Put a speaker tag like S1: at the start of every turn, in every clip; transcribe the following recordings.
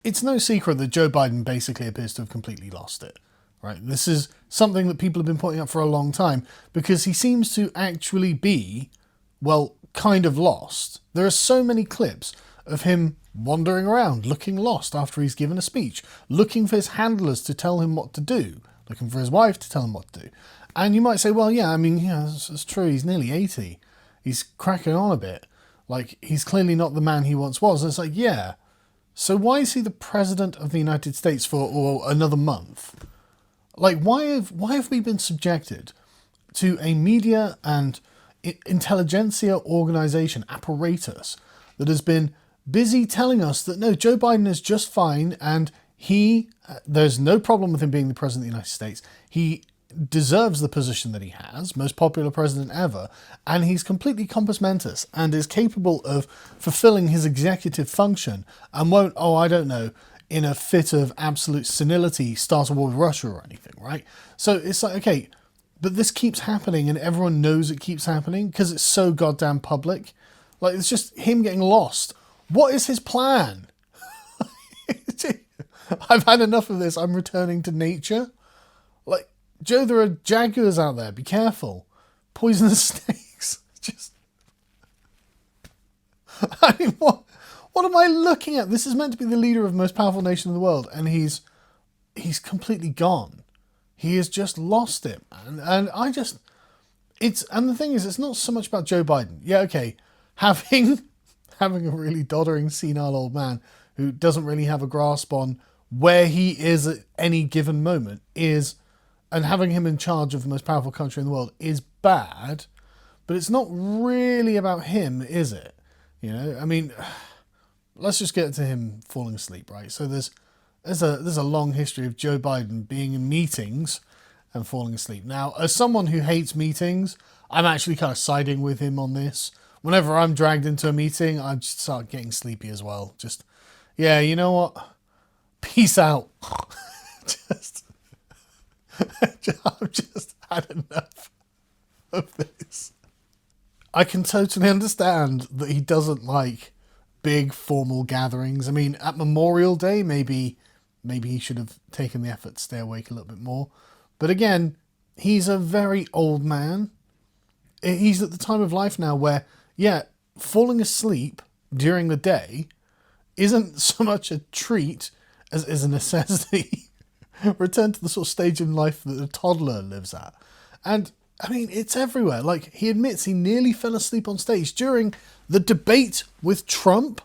S1: It's no secret that Joe Biden basically appears to have completely lost it, right? This is something that people have been pointing out for a long time because he seems to actually be, well, kind of lost. There are so many clips of him wandering around, looking lost after he's given a speech, looking for his handlers to tell him what to do, looking for his wife to tell him what to do. And you might say, well, yeah, I mean, yeah, it's true. He's nearly 80. He's cracking on a bit. Like, he's clearly not the man he once was. And it's like, yeah. So why is he the president of the United States for another month? Like, why have we been subjected to a media and intelligentsia organization apparatus that has been busy telling us that no, Joe Biden is just fine and there's no problem with him being the president of the United States. He deserves the position that he has, most popular president ever, and he's completely compos mentis and is capable of fulfilling his executive function and won't, I don't know, in a fit of absolute senility start a war with Russia or anything, right? So it's like, okay, but this keeps happening and everyone knows it keeps happening because it's so goddamn public. Like, it's just him getting lost. What is his plan? I've had enough of this. I'm returning to nature. Like, Joe, there are jaguars out there. Be careful. Poisonous snakes. Just, I mean, what am I looking at? This is meant to be the leader of the most powerful nation in the world, and he's completely gone. He has just lost it, man. And and the thing is, it's not so much about Joe Biden. Yeah, okay, having a really doddering, senile old man who doesn't really have a grasp on where he is at any given moment and having him in charge of the most powerful country in the world is bad, but it's not really about him, is it? You know, I mean, let's just get to him falling asleep, right? So there's a long history of Joe Biden being in meetings and falling asleep. Now, as someone who hates meetings, I'm actually kind of siding with him on this. Whenever I'm dragged into a meeting, I just start getting sleepy as well. Just, yeah, you know what? Peace out. just I've just had enough of this. I can totally understand that he doesn't like big formal gatherings. I mean, at Memorial Day, maybe he should have taken the effort to stay awake a little bit more. But again, he's a very old man. He's at the time of life now where, yeah, falling asleep during the day isn't so much a treat as is a necessity. Return to the sort of stage in life that a toddler lives at. And, I mean, it's everywhere. Like, he admits he nearly fell asleep on stage during the debate with Trump.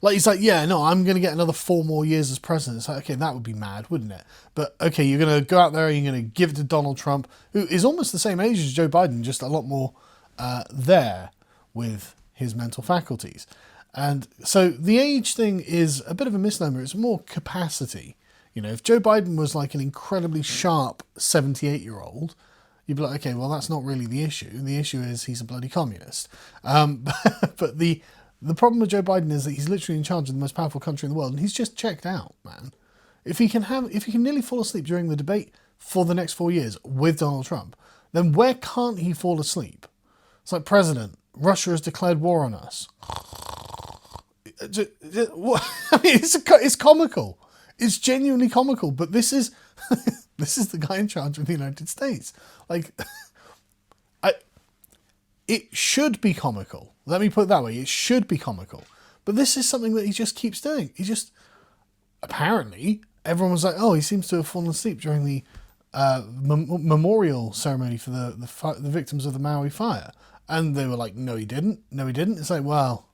S1: Like, he's like, yeah, no, I'm going to get another 4 more years as president. It's like, okay, that would be mad, wouldn't it? But, okay, you're going to go out there and you're going to give it to Donald Trump, who is almost the same age as Joe Biden, just a lot more there with his mental faculties. And so the age thing is a bit of a misnomer. It's more capacity. You know, if Joe Biden was like an incredibly sharp 78-year-old, you'd be like, okay, well, that's not really the issue. The issue is he's a bloody communist. But the problem with Joe Biden is that he's literally in charge of the most powerful country in the world, and he's just checked out, man. If he can nearly fall asleep during the debate for the next 4 years with Donald Trump, then where can't he fall asleep? It's like, President, Russia has declared war on us. I mean, it's comical. It's genuinely comical, but this is this is the guy in charge of the United States. Like, it should be comical. Let me put it that way. It should be comical. But this is something that he just keeps doing. He just, apparently, everyone was like, oh, he seems to have fallen asleep during the memorial ceremony for the victims of the Maui fire. And they were like, no, he didn't. No, he didn't. It's like, well,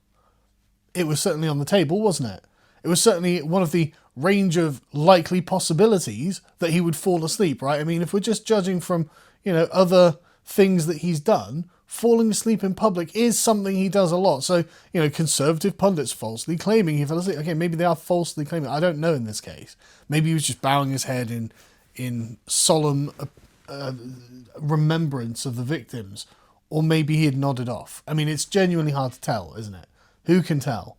S1: it was certainly on the table, wasn't it? It was certainly one of the range of likely possibilities that he would fall asleep, right? I mean, if we're just judging from, other things that he's done, falling asleep in public is something he does a lot. So, conservative pundits falsely claiming he fell asleep. Okay, maybe they are falsely claiming. I don't know in this case. Maybe he was just bowing his head in solemn remembrance of the victims. Or maybe he had nodded off. I mean, it's genuinely hard to tell, isn't it? Who can tell?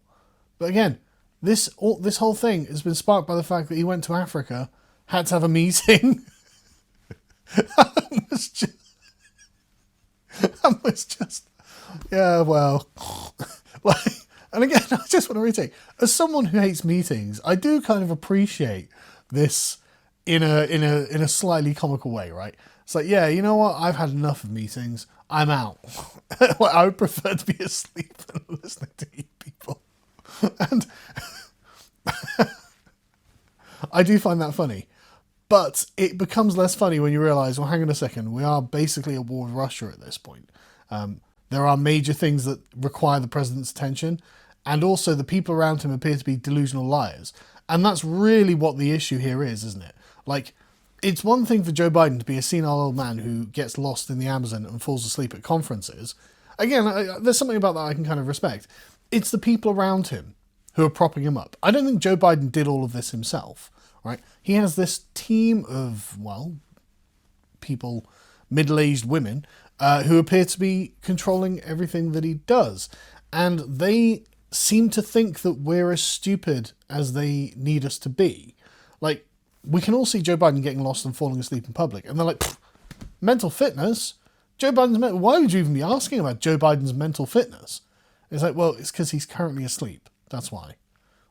S1: But again, this whole thing has been sparked by the fact that he went to Africa, had to have a meeting. and was just, yeah, well, like, And again, I just want to reiterate, as someone who hates meetings, I do kind of appreciate this in a slightly comical way, right? It's like, yeah, you know what? I've had enough of meetings. I'm out. Like, I would prefer to be asleep than listening to you people. And I do find that funny. But it becomes less funny when you realise, well, hang on a second, we are basically at war with Russia at this point. There are major things that require the president's attention, and also the people around him appear to be delusional liars. And that's really what the issue here is, isn't it? Like, it's one thing for Joe Biden to be a senile old man who gets lost in the Amazon and falls asleep at conferences. Again, there's something about that I can kind of respect. It's the people around him who are propping him up. I don't think Joe Biden did all of this himself, right? He has this team of, well, people, middle-aged women, who appear to be controlling everything that he does. And they seem to think that we're as stupid as they need us to be. Like, we can all see Joe Biden getting lost and falling asleep in public. And they're like, mental fitness? Joe Biden's why would you even be asking about Joe Biden's mental fitness? It's like, well, it's because he's currently asleep. That's why.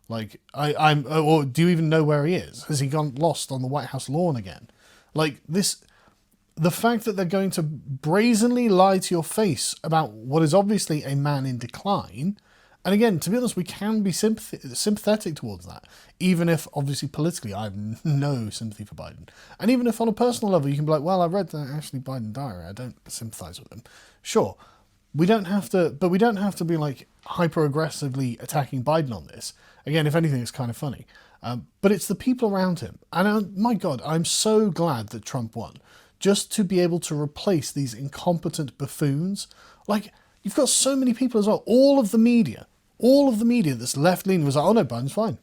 S1: Like, or do you even know where he is? Has he gone lost on the White House lawn again? Like, the fact that they're going to brazenly lie to your face about what is obviously a man in decline, and again, to be honest, we can be sympathetic towards that, even if obviously politically I have no sympathy for Biden. And even if on a personal level you can be like, well, I read the Ashley Biden diary, I don't sympathise with him. Sure, we don't have to be like hyper-aggressively attacking Biden on this. Again, if anything, it's kind of funny. But it's the people around him. And my God, I'm so glad that Trump won. Just to be able to replace these incompetent buffoons. Like, you've got so many people as well. All of the media that's left-leaning was like, oh no, Biden's fine,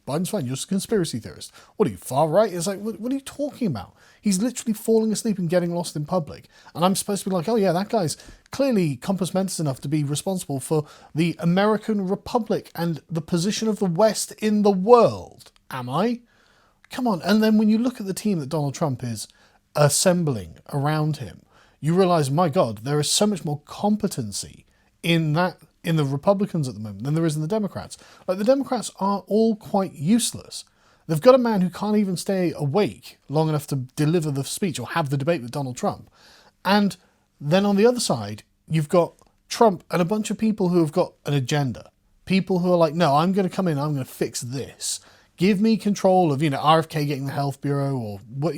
S1: you're just a conspiracy theorist. What are you, far right? It's like, what are you talking about? He's literally falling asleep and getting lost in public. And I'm supposed to be like, oh yeah, that guy's clearly compass mentis enough to be responsible for the American Republic and the position of the West in the world. Am I? Come on. And then when you look at the team that Donald Trump is assembling around him, you realise, my God, there is so much more competency in the Republicans at the moment than there is in the Democrats. Like, the Democrats are all quite useless. They've got a man who can't even stay awake long enough to deliver the speech or have the debate with Donald Trump. And then on the other side, you've got Trump and a bunch of people who have got an agenda. People who are like, no, I'm going to come in, I'm going to fix this. Give me control of, RFK getting the Health Bureau, or what,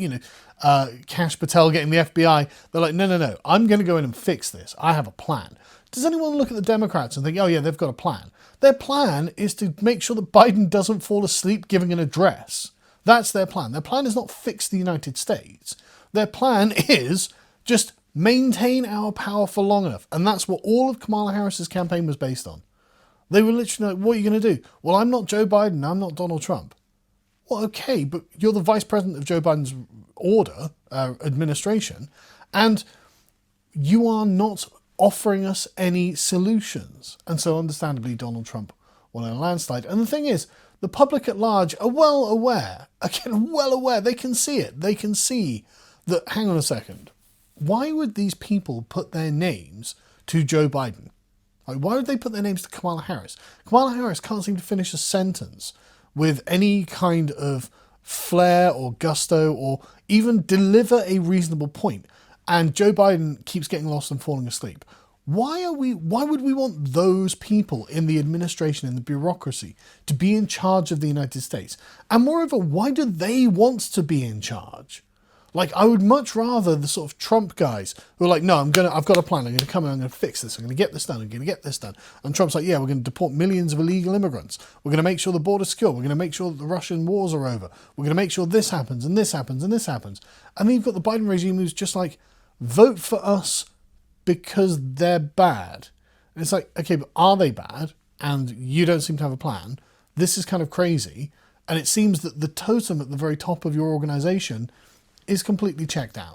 S1: Kash Patel getting the FBI. They're like, no, I'm going to go in and fix this. I have a plan. Does anyone look at the Democrats and think, oh yeah, they've got a plan? Their plan is to make sure that Biden doesn't fall asleep giving an address. That's their plan. Their plan is not fix the United States. Their plan is just maintain our power for long enough. And that's what all of Kamala Harris's campaign was based on. They were literally like, what are you going to do? Well, I'm not Joe Biden. I'm not Donald Trump. Well, okay, but you're the vice president of Joe Biden's administration, and you are not offering us any solutions. And so understandably, Donald Trump won in a landslide. And the thing is, the public at large are well aware, they can see it. They can see that, hang on a second, why would these people put their names to Joe Biden? Like, why would they put their names to Kamala Harris? Kamala Harris can't seem to finish a sentence with any kind of flair or gusto or even deliver a reasonable point. And Joe Biden keeps getting lost and falling asleep. Why would we want those people in the administration, in the bureaucracy, to be in charge of the United States? And moreover, why do they want to be in charge? Like, I would much rather the sort of Trump guys who are like, no, I've got a plan, I'm going to come in, I'm going to fix this, I'm going to get this done, I'm going to get this done. And Trump's like, yeah, we're going to deport millions of illegal immigrants. We're going to make sure the border's secure. We're going to make sure that the Russian wars are over. We're going to make sure this happens, and this happens, and this happens. And then you've got the Biden regime who's just like, vote for us because they're bad. And it's like, okay, but are they bad? And you don't seem to have a plan. This is kind of crazy. And it seems that the totem at the very top of your organisation is completely checked out.